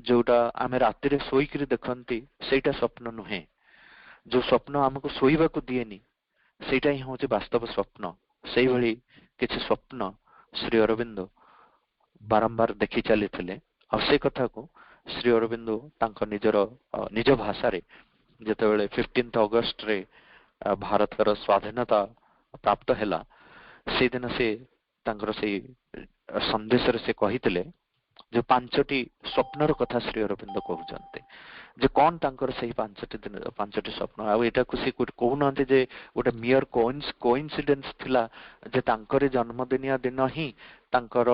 Speaker 4: जोटा आमे रातिरे सोईकरी देखंती, सेटा स्वप्न नुहे। जो स्वप्न हमको सोईबा को दिएनी सेटा ही होउचे वास्तव स्वप्न। सेही भली किछि स्वप्न श्री अरविंद बारंबार देखि चली थिले। और से कथा को श्री अरविंद तांको निज भाषा रे जेतेबेले 15 अगस्त रे भारत कर स्वाधीनता प्राप्त हैला, से दिन से तांकर से संदेश रे से कहितले जो पांचटी स्वप्नर कथा श्री अरविंद कहउचंते जे कौन तांकर से पांचटी स्वप्न। आ एटा को से कहू नंते जे गोटे मियर कोइंसिडेंस थिला जे तांकर जन्मदिनिया दिन ही तांकर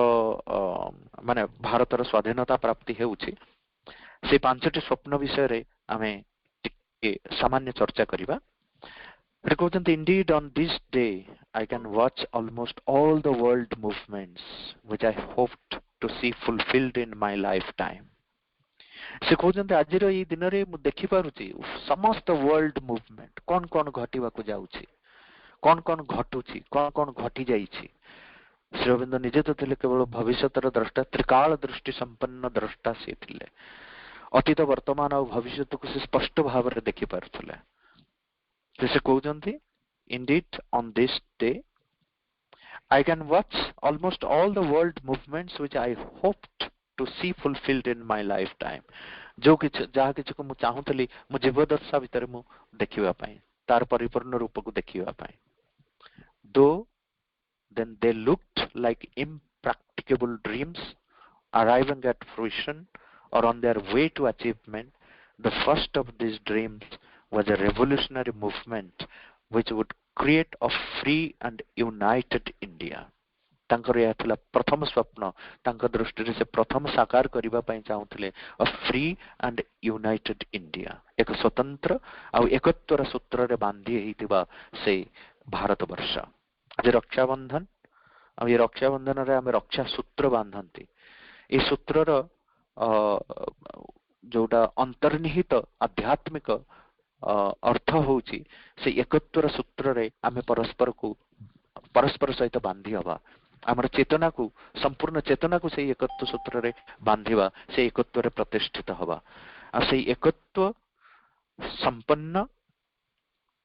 Speaker 4: माने भारतर स्वाधीनता प्राप्ति हेउची। से पांचटी स्वप्न विषय रे आमे टिके सामान्य चर्चा करिबा। Indeed, on this day, I can watch almost all the world movements which I hoped to see fulfilled in my lifetime. से कहते आज ये दिन रे मु देखि पारुची समस्त वर्ल्ड मूवमेंट कौन कौन घटिबा को जाउची, कौन कौन घटुची, कौन कौन घटी जाइची। श्री अरविंद निजे तो थिले केवल भविष्यतर द्रष्टा, त्रिकाल दृष्टि संपन्न द्रष्टा से थिले। अतीत वर्तमान और भविष्य को से स्पष्ट भाव रे देखि पारुथिले। से कहउचंती indeed on this day I can watch almost all the world movements which I hoped to see fulfilled in my lifetime. जो किछ जहा किछ को मु चाहुतली मु जीवदशा भितर मु देखिबा पई, तार परिपूर्ण रूप को देखिबा पई। Though then they looked like impracticable dreams arriving at fruition or on their way to achievement, the first of these dreams was a revolutionary movement which would create a free and united India. तांकर यह थिला प्रथम स्वप्न, तांकर दृष्टि से प्रथम साकार करिबा पई चाहुथिले a free and united India, एक स्वतंत्र आ एकत्वर सूत्र रे बांधी हितिबा से भारत वर्ष। आज रक्षाबंधन आ ये रक्षाबंधन रे हम रक्षा सूत्र बांधंती। ए सूत्र रो जोटा अंतर्निहित आध्यात्मिक अर्थ होउची से एकत्वर सूत्र रे आमे परस्पर सहित बांधी हवा। आमर चेतना को, संपूर्ण चेतना को से एकत्व सूत्र रे बांधिबा, से एकत्व रे प्रतिष्ठित हवा। आ से एकत्व संपन्न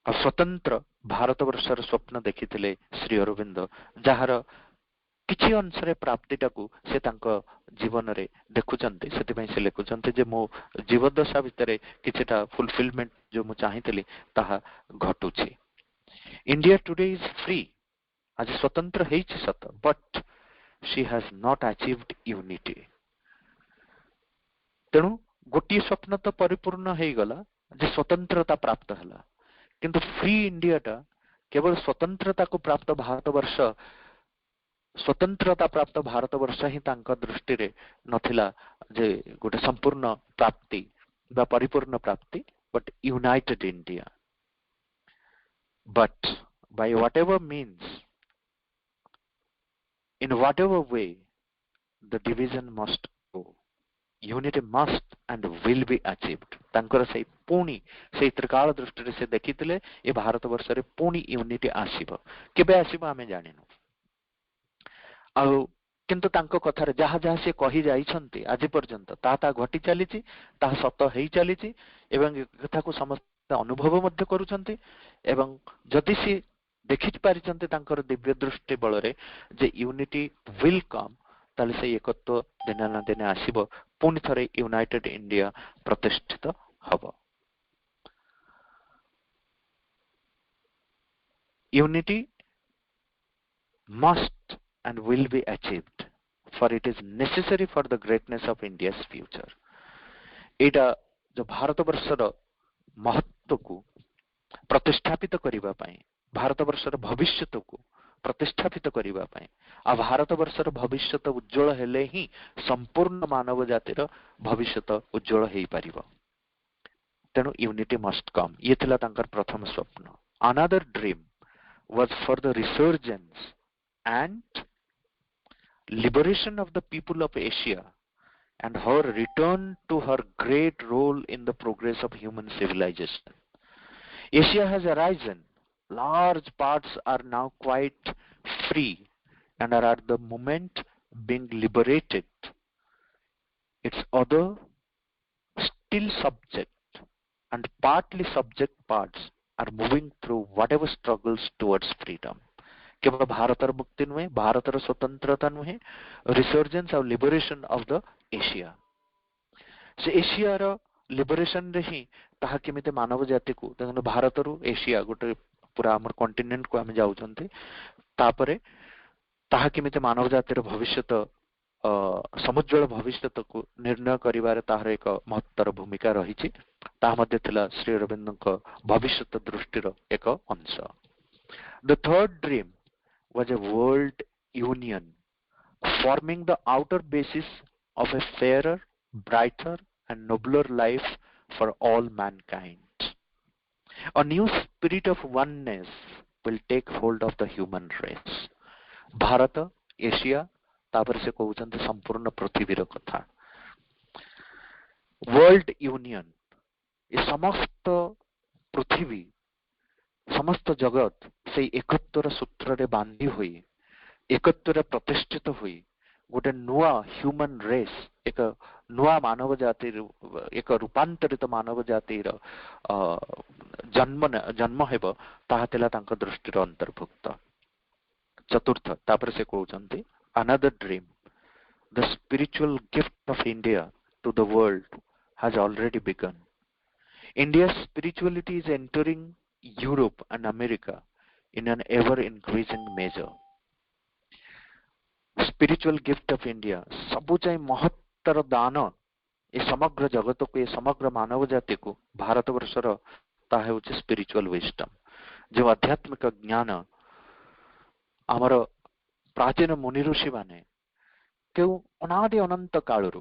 Speaker 4: स्वतंत्र भारत वर्षर स्वप्न देखिथिले श्री अरविंद, जहार किछि अंशरे प्राप्तिटाकू से तांको जीवन रे देखुचंती सेति से लिखुचंती जे मो जीवदशा भितरे किछिटा फुलफिलमेंट जो मु चाहितली ताहा घटुछि। इंडिया टुडे इज फ्री, आज स्वतंत्र हेछि सत, but she has not achieved unity. तेणु गोटी स्वप्न तो परिपूर्ण हे गला जे स्वतंत्रता प्राप्त हला, किंतु फ्री इंडिया टा केवल स्वतंत्रता को प्राप्त भारतवर्ष, स्वतंत्रता प्राप्त भारतवर्ष ही तांका दृष्टि रे नथिला जे गोटे संपूर्ण प्राप्ति बा परिपूर्ण प्राप्ति, but United India. But by whatever means, in whatever way, the division must go, unity must and will be achieved। तांकर से पुणी से त्रिकाल दृष्टि रे से देखिथिले ए भारत वर्ष रे पुणी यूनिटी आसीबो, केबे आसीबो आमे जानिनु। आ किंतु तांको कथा रे जहा जहा से कहि जाइछंती आज पर्यंत ता घटी चलीची, ता सत हेई चलीची, एवं ए कथा को समस्त अनुभव मध्य करूछंती। एवं जदि से देखि पारिचंती तांकर दिव्य दृष्टि बल रे जे यूनिटी विल कम, ताले से एकत्व दिने ना दिने आसीबो, पुनि थरे यूनाइटेड इंडिया प्रतिष्ठित हबो। Unity must and will be achieved, for it is necessary for the greatness of India's future। एटा जो भारत वर्षर महत्व को प्रतिष्ठापित करिबा पई, भारत वर्षर भविष्यत को प्रतिष्ठापित करिबा पई, आ भारत वर्षर भविष्यत उज्जवल हेले ही संपूर्ण मानव जातिर भविष्यत उज्जवल हेई परिबो। तेनु यूनिटी मस्ट कम, ये थिला तांकर प्रथम स्वप्न। Another dream was for the resurgence and liberation of the people of Asia and her return to her great role in the progress of human civilization। Asia has arisen, large parts are now quite free and are at the moment being liberated। Its other still subject and partly subject parts are moving through whatever struggles towards freedom। केवल भारतर मुक्ति नुहे, भारतर स्वतंत्रता नुहे, resurgence और liberation of the Asia. से Asia रो liberation रे ही ताहा केमिते मानव जाति को देखन भारतरु एशिया गोटे पूरा हमर कॉन्टिनेंट को हम जाउछन्ते, तापरे ताहा केमिते मानव जातिर भविष्यत समुज्वल भविष्यत को निर्णय करिवारे ताहार एक महत्तर भूमिका रहिछि। ताहा मध्ये थिला श्री अरविंदक भविष्यत दृष्टिर एक अंश। The third dream was a world union, forming the outer basis of a fairer, brighter and nobler life for all mankind। A new spirit of oneness will take hold of the human race। Bharat, Asia, तापर से कहउछन्ते संपूर्ण पृथ्वीर कथा। World union, ये समस्त पृथ्वी, समस्त जगत से एकत्वर सूत्र रे बांधी हुई, एकत्वर प्रतिष्ठित हुई, गोटे नुआ ह्यूमन रेस, एक नुआ मानव जातिर, एक रूपांतरित मानव जातिर जन्म हेब, ताहा थिला तांका दृष्टिर अंतर्भुक्त। चतुर्थ तापर से कहउछन्ते another dream, the spiritual gift of India to the world has already begun। India's spirituality is entering Europe and America in an ever increasing measure। spiritual gift of India, सबु चाहिँ महत्तर दान ए समग्र जगत को, ए समग्र मानव जाति को भारत वर्षर ताहा होछि स्पिरिचुअल विजडम। जो आध्यात्मिक ज्ञान आमर प्राचीन मुनि ऋषि माने केउ अनादि अनंत कालरू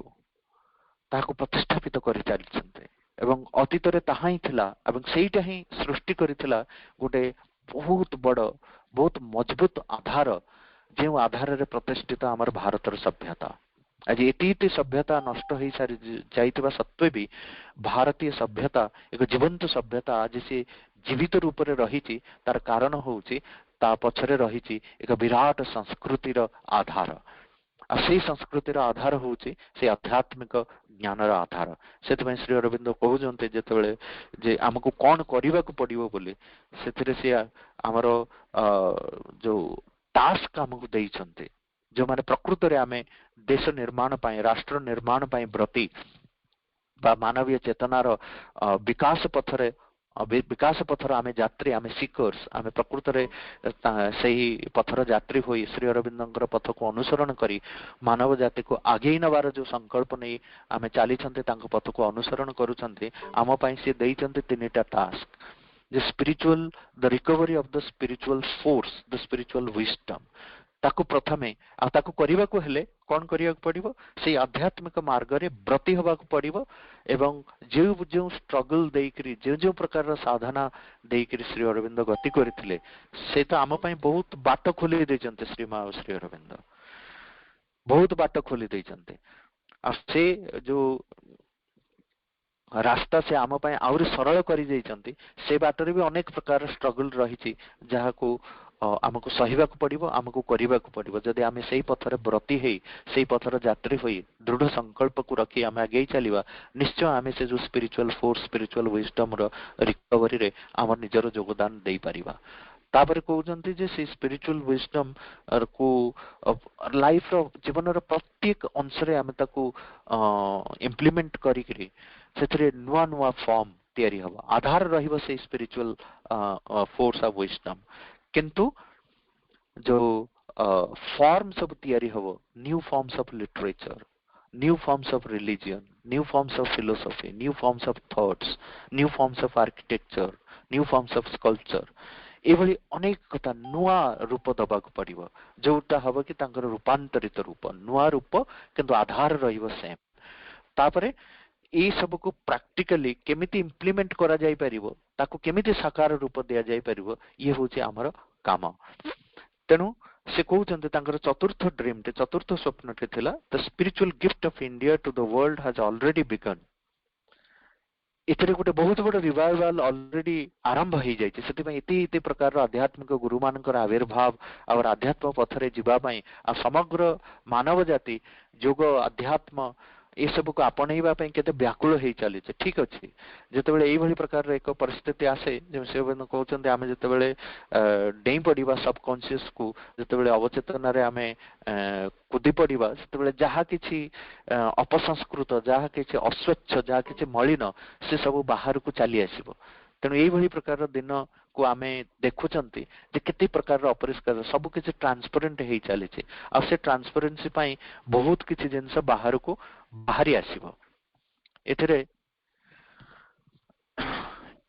Speaker 4: ताहाको प्रतिष्ठापित करि चलिछन्ते, एवं अतीतरे ताहा ही थिला, एवं सेइटा ही सृष्टि करिथिला गोटे बहुत बड़, बहुत मजबूत आधार, जे आधार रे प्रतिष्ठित आमर भारतर सभ्यता। आज एति सभ्यता नष्ट होई सारी जाइतबा सत्वे भी भारतीय सभ्यता एक जीवंत सभ्यता आज से जीवित रूप रे रहिछि। तार कारण होउछि ता पछरे रहिछि एक विराट संस्कृतिर आधार, आ से संस्कृतिर आधार होउछि से आध्यात्मिक ज्ञानर आधार। सेतबे श्री अरविंद कहउजन्ते जेतेबेले जे हमकु कोन करिबाकू पडिबो बोली, सेथिरे से हमर जो टास्क हमकु देइछन्ते जो माने प्रकृत रे आमे देश निर्माण पाए राष्ट्र निर्माण पाए ब्रती बा मानवीय चेतनार विकास पथरे विकास पथर आमे यात्री आमे सीकर्स आमे प्रकृत रे सही पथर यात्री होई श्री अरविंदर पथ को अनुसरण करी मानव जाति को आगे नबार जो संकल्प नहीं आमे चाली छंते तांको पथ को अनुसरण करूछंते आम पई से देई छंते तीनटा task the spiritual the recovery of the spiritual force the spiritual wisdom ताकू प्रथमे आ ताकू करिबा को हेले कोन करिया पड़िबो से आध्यात्मिक मार्ग रे ब्रती होबा को पड़िबो एवं जो जो स्ट्रगल देकरी जो जो प्रकार साधना देकरी श्री अरविंद गति करथिले से तो आम पई बहुत बाट खोली देचंते श्री मा श्री अरविंद बहुत बाट खोली देचंते आ से जो रास्ता से आम पई आउरी सरल करी देचंती से बाटरे भी अनेक प्रकार स्ट्रगल रही जहा को आमको सहिबा को पड़िबो आमको करिबा को पड़िबो जदि आमे सेही पथरे ब्रती हेई सेही पथर यात्री होई दृढ़ संकल्प को रखी आमे आगे चलीबा निश्चय आमे से जो स्पिरिचुअल फोर्स स्पिरिचुअल विजडम रो रिकवरी रे आम निजर योगदान देई परिबा तापर कहउचंती जे से स्पिरिचुअल विजडम को लाइफ रो जीवन रो प्रत्येक अंश रे आमे ताकू इंप्लीमेंट करी करी सेथरे नुवा नुवा फॉर्म तयारी हबा आधार रहिबो से स्पिरिचुअल फोर्स ऑफ विजडम किंतु जो फॉर्म सब तैयारी हबो new forms of literature new forms of religion new forms of philosophy new forms of thoughts new forms of architecture new forms of sculpture एभली अनेक कथा नुआ रूप दबाक पड़िबो जोटा हबो कि तांकर रूपांतरित रूप नुआ रूप किंतु आधार रहिबो सेम तापरे ए सब को प्रैक्टिकली केमिति इंप्लीमेंट करा जाई परिबो ताको केमिति साकार रूप दिया जाई परिबो ये होचे हमर काम तेनु से कहउचंते तांकर चतुर्थ ड्रीम ते चतुर्थ स्वप्न ते थिला the spiritual gift of India to the world has already begun इतरे गोटे बहुत बड़ रिवाइवल ऑलरेडी आरंभ हो जाय छै सेति इति प्रकार आध्यात्मिक गुरु मानकर आविर्भाव और आध्यात्म पथरे जीवा पई आ समग्र मानव जाति योग अध्यात्म ये सब को आपणैबा पई केते व्याकुल हेई चली छै ठीक अछि जेतेबेले एई भली प्रकार रे एक परिस्थिति आसे जे से कहउचंते आमे जेतेबेले डेई पडिबा सबकॉन्शियस को जेतेबेले अवचेतना रे आमे कुदी पडिबा जेतेबेले जहा किछि अपसंस्कृत जहा किछि अस्वच्छ जहा किछि मलिन से सब बाहर को चली आसीबो तेणु एई भली प्रकार दिन को आमे देखुचंती जे केते प्रकार अपरिष्कार सब किछि ट्रांसपेरेंट हेई चली छै आ से ट्रांसपेरेंसी पई बहुत किछि जिंस बाहर को बाहरी आसीबो एथरे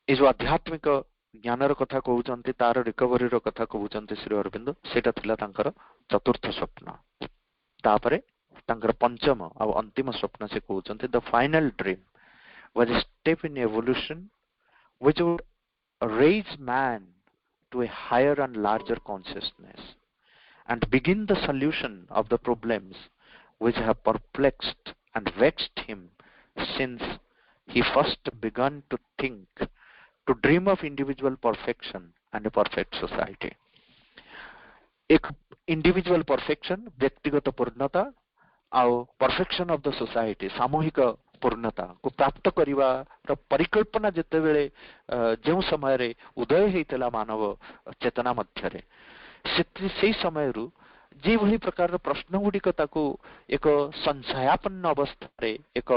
Speaker 4: ए जो आध्यात्मिक ज्ञानर कथा कहउचंती तार रिकवरी रो कथा कहउचंती श्री अरविंद सेटा थिला तांकर चतुर्थ स्वप्न तापरे तांकर पंचम आ अंतिम स्वप्न से कहउचंती the final dream was a step in evolution which would raise man to a higher and larger consciousness and begin the solution of the problems which have perplexed and vexed him since he first began to think, to dream of individual perfection and a perfect society. एक individual perfection, व्यक्तिगत पूर्णता और perfection of the society, सामूहिक पूर्णता को प्राप्त करिवा र परिकल्पना जते बेले जो समय रे उदय हेतला मानव चेतना मध्य रे से समय रु जे भली प्रकार प्रश्न गुडिक ताको एक संशयापन्न अवस्था रे एक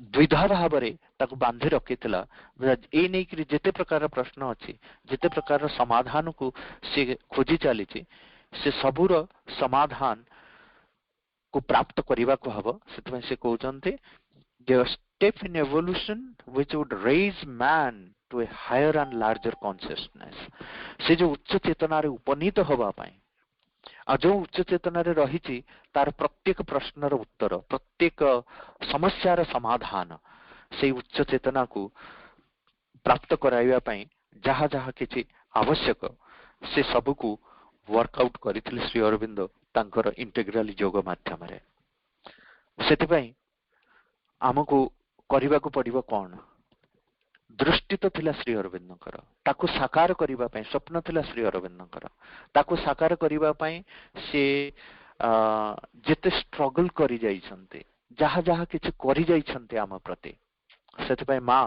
Speaker 4: द्विधा भाव रे ताको बांधी रखितला ए नै कि जते प्रकार प्रश्न अछि जते प्रकार समाधान को से खोजी चली से सबुर समाधान को प्राप्त करिवा को हबो सेतमे से कहउचंते the step in evolution which would raise man to a higher and larger consciousness से जो उच्च चेतना रे उपनीत होबा पई आ जो उच्च चेतना रे रहिछि तार प्रत्येक प्रश्न रो उत्तर प्रत्येक समस्या रो समाधान से उच्च चेतना को प्राप्त कराइबा पई जहा जहा किछि आवश्यक से सब को वर्कआउट करिथिले श्री अरविंद तांकर इंटेग्रल योग माध्यम रे सेति पई हमको करिबा को पड़िबो कोन दृष्टि तो थिला श्री अरविंदकर ताकू साकार करिबा पई स्वप्न थिला श्री अरविंदकर ताकू साकार करिबा पई से जेते स्ट्रगल करि जाई छन्ते जहा जहा किछ करि जाई छन्ते हम प्रति सेति पई मा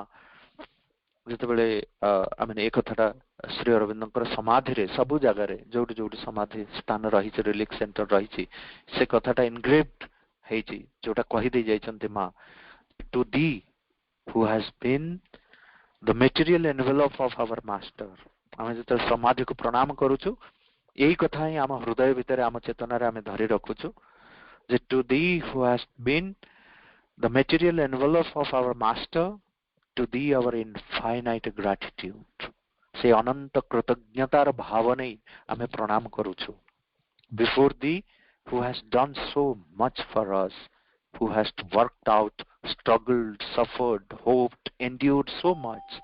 Speaker 4: जेते बेले आमे एक कथाटा श्री अरविंद समाधि सबु जगार जो समाधि स्थान रही रिलीफ सेंटर रही से कथाटा इनग्रेव्ड होती जोटा कहीदे जाइछन्ति माँ to thee who has been the material envelope of our master आम जो समाधि को प्रणाम करुचु यही कथा ही आम हृदय भितर आम चेतना आम धरी रखुचु जे to thee who has been the material envelope of our master to thee our infinite gratitude से अनंत कृतज्ञतार भाव नहीं आम प्रणाम करुचु before thee who has done so much for us who has worked out, struggled, suffered, hoped, endured so much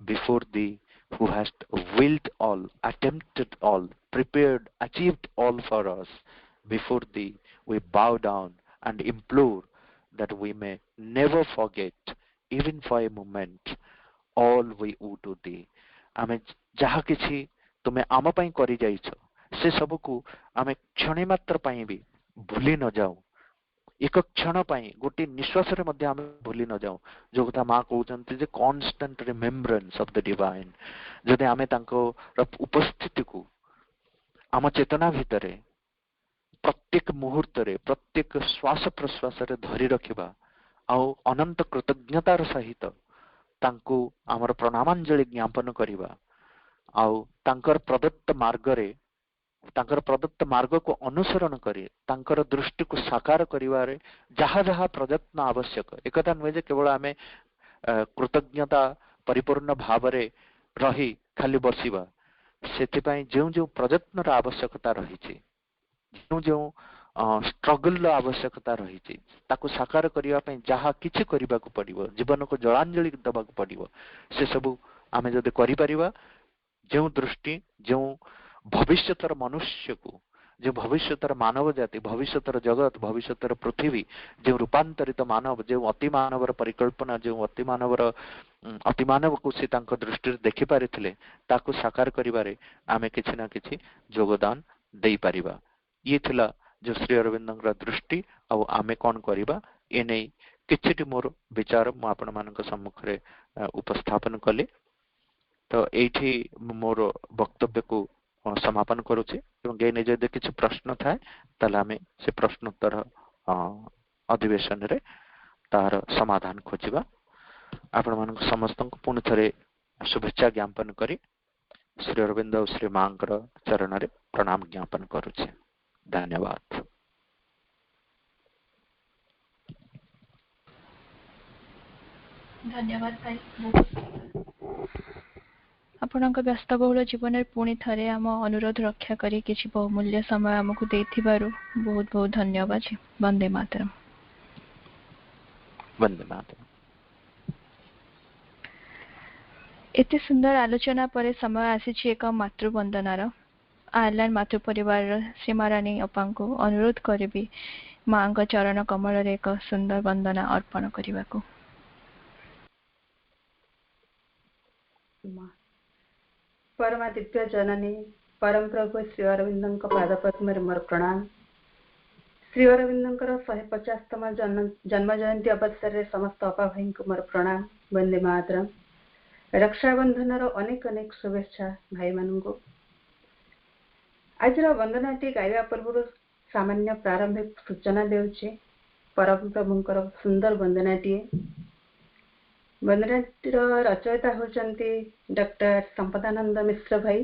Speaker 4: before thee, who has willed all, attempted all, prepared, achieved all for us. Before thee, we bow down and implore that we may never forget, even for a moment, all we owe to thee. आमे जहा किछि तुमे आम पई करि जाइछ से सब को आमे क्षणे मात्र पई भी भूली न जाऊ एक क्षण गोटे निश्वास भूली न जाऊ जो कथा माँ कहते जे constant remembrance of the divine जदि आमे उपस्थिति को आम चेतना भितर प्रत्येक मुहूर्त प्रत्येक श्वास प्रश्वास धरी रखिबा आउ अनंत कृतज्ञतार सहित तांको आमर प्रणामांजलि ज्ञापन करिबा आउ तांकर प्रदत्त मार्ग को अनुसरण करी तांकर दृष्टि को साकार करिवारे जहा जहा प्रयत्न आवश्यक एकथा नुहे जे केवल आमे कृतज्ञता परिपूर्ण भाव रही खाली बसिबा सेथिपाई जो जो प्रयत्न आवश्यकता रही जो जो स्ट्रगल आवश्यकता रही ताको साकार करिवा पई जहा किछि करिबा को पड़िबो जीवन को जलांजलि दबा को पड़िबो से सब आमे जदि करि परिबा जो दृष्टि जो भविष्यतर मनुष्य को जो भविष्यतर मानव जाति भविष्यतर जगत भविष्यतर पृथ्वी जो रूपांतरित मानव जो अति मानवर परिकल्पना जो अति मानव को से तांको दृष्टि देखि पारिथिले ताको साकार करिवारे आमे किछि ना किछि योगदान देई परिबा ये थिला जो श्री अरविंदर दृष्टि आ आमे कोन करिबा ए नै किछिटी मोर विचार मु आपण मानक सम्मुख रे उपस्थापन कले तो एठी मोर वक्तव्य को समापन करुचे एवं जदि किसी प्रश्न थाए ताले आमे से प्रश्नोत्तर अधिवेशन रे तार समाधान खोजिबा आपण मानक समस्त को पुनः थरे शुभेच्छा ज्ञापन करी श्री अरविंद और श्री मांकर चरण रे प्रणाम ज्ञापन करुचे धन्यवाद।
Speaker 1: धन्यवाद भाई आपणक व्यस्तबहुल जीवन पुणी थे आम अनुरोध रक्षा करी किसी बहुमूल्य समय आमको देथिबारु बहुत बहुत धन्यवाद। वंदे मातरम।
Speaker 4: वंदे मातरम।
Speaker 1: एते सुंदर आलोचना पर समय आसी एक मातृवंदनार आयरलैंड मातृ परिवार सीमाराणी अपा को अनुरोध करी माँ चरण कमल रे एक सुंदर वंदना अर्पण करने को।
Speaker 5: परमादित्य जननी परम प्रभु श्री अरविंद पाद पद्म मोर प्रणाम। श्री अरविंद 150तम जन्म जयंती अवसर रे समस्त अपा भाई को मोर प्रणाम। वंदे मातरम। रक्षाबंधन अनेक अनेक शुभेच्छा भाई मान को। आज वंदनाटी गाइबा पूर्व सामान्य प्रारंभिक सूचना देउछि। परम प्रभुंकर सुंदर वंदनाटी वंदनाटीर रचयिता होचंती डॉक्टर संपदानंद मिश्र भाई।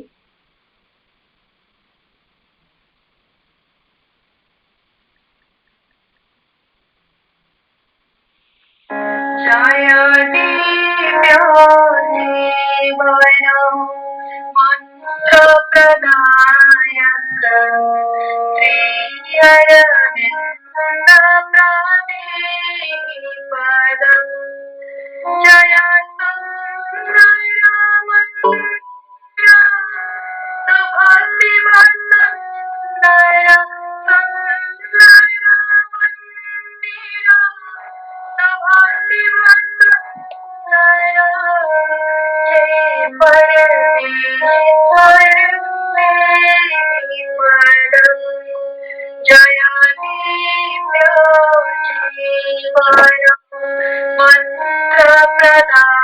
Speaker 6: मंत्र प्रदायक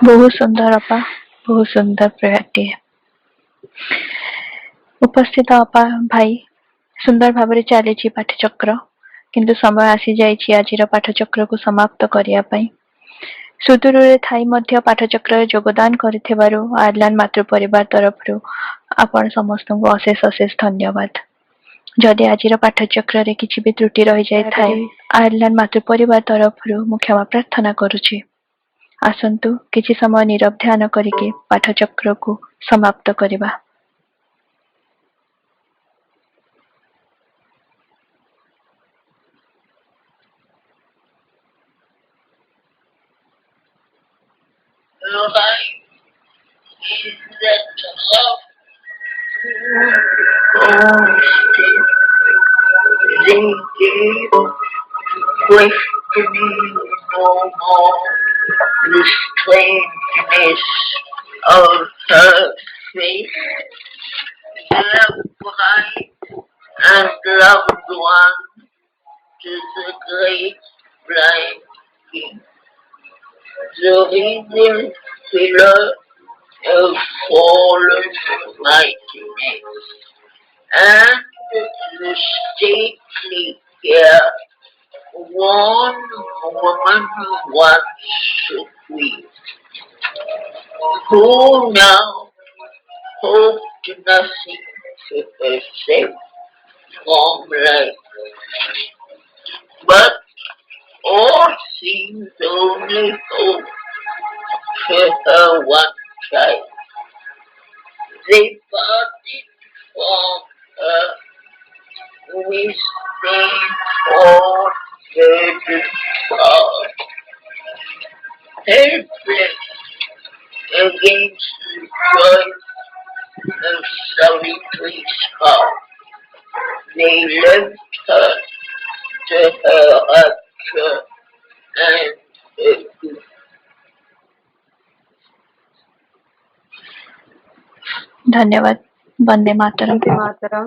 Speaker 1: बहुत सुंदर अपा, बहुत सुंदर प्रयासଟିଏ। उपस्थित अपा भाई सुंदर भाବରେ ଚାଲିଛି ପାଠଚକ୍ର, କିନ୍ତୁ ସମୟ ଆସି ଯାଇଛି ଆଜିର ପାଠଚକ୍ରକୁ ସମାପ୍ତ କରିବା ପାଇଁ। ସୁଦୂରରେ ଥାଇ ମଧ୍ୟ ପାଠଚକ୍ରରେ ଯୋଗଦାନ କରିଥିବାରୁ ଆୟର୍ଲାଣ୍ଡ ମାତୃ ପରିବାର ତରଫରୁ ଆପଣ ସମସ୍ତଙ୍କୁ ଅଶେଷ ଅଶେଷ ଧନ୍ୟବାଦ। ଯଦି ଆଜିର ପାଠଚକ୍ରରେ କିଛି ବି ତ୍ରୁଟି ରହିଯାଇଥାଏ ଆୟାରଲାଣ୍ଡ ମାତୃ ପରିବାର ତରଫରୁ ମୁଁ କ୍ଷମା ପ୍ରାର୍ଥନା କରୁଛି। ଆସନ୍ତୁ କିଛି ସମୟ ନୀରବ ଧ୍ୟାନ କରିକି ପାଠଚକ୍ରକୁ ସମାପ୍ତ କରିବା।
Speaker 6: Life is that love they gave questioning no more the strangeness of her face. Their bright and loved one to the great blind king, the regal pillar of fallen mightiness, and the stately care one woman once queen, who now hoped nothing to herself from life, but all seemed only hope to her one child. They parted from her with painful burdened heart, helpless against the joy of solitary scar. They left her to her rapture and her grief.
Speaker 1: धन्यवाद। वंदे मातरम।
Speaker 5: वंदे मातरम।